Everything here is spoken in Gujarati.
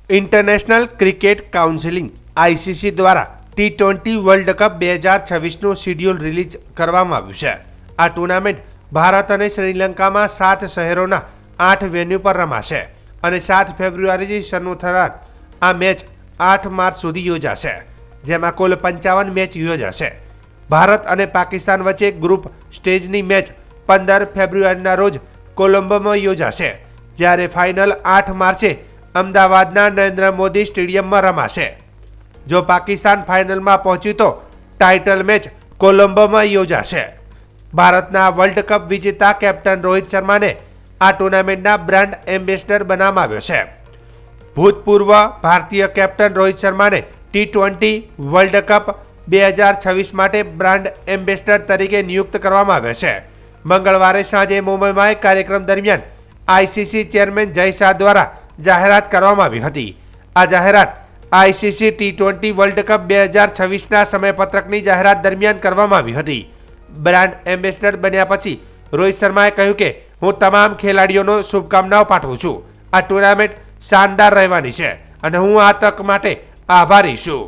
ઇન્ટરનેશનલ ક્રિકેટ કાઉન્સિલ આઈસીસી દ્વારા T20 વર્લ્ડ કપ 2026નું શિડ્યુલ રિલીઝ કરવામાં આવ્યું છે। આ ટુર્નામેન્ટ ભારત અને શ્રીલંકામાં 7 શહેરોના 8 વેન્યુ પર રમાશે અને 7 ફેબ્રુઆરીથી શરૂ થનાર આ મેચ 8 માર્ચ સુધી યોજાશે, જેમાં કુલ 55 મેચ યોજાશે। ભારત અને પાકિસ્તાન વચ્ચે ગ્રુપ સ્ટેજની મેચ 15 ફેબ્રુઆરીના રોજ કોલંબોમાં યોજાશે, જ્યારે ફાઇનલ 8 માર્ચે અમદાવાદના નરેન્દ્ર મોદી સ્ટેડિયમમાં રમાશે। જો પાકિસ્તાન ફાઇનલમાં પહોંચ્યું તો ટાઇટલ મેચ કોલંબોમાં યોજાશે। ભારતના વર્લ્ડ કપ વિજેતા કેપ્ટન રોહિત શર્માને આ ટુર્નામેન્ટના બ્રાન્ડ એમ્બેસેડર બનાવવામાં આવ્યો છે। ભૂતપૂર્વ ભારતીય કેપ્ટન રોહિત શર્માને T20 વર્લ્ડ કપ 2026 માટે બ્રાન્ડ એમ્બેસેડર તરીકે નિયુક્ત કરવામાં આવ્યો છે। મંગળવારે સાંજે મુંબઈમાં એક કાર્યક્રમ દરમિયાન આઈસીસી ચેરમેન જય શાહ દ્વારા જાહેરાત કરવામાં આવી હતી। આ જાહેરાત આઈસીસી T20 વર્લ્ડ કપ 2026ના સમયપત્રકની જાહેરાત દરમિયાન કરવામાં આવી હતી। બ્રાન્ડ એમ્બેસેડર બન્યા પછી રોહિત શર્માએ કહ્યું કે હું તમામ ખેલાડીઓનો શુભકામનાઓ પાઠવું છું। આ ટુર્નામેન્ટ શાનદાર રહેવાની છે અને હું આ તક માટે આભારી છું।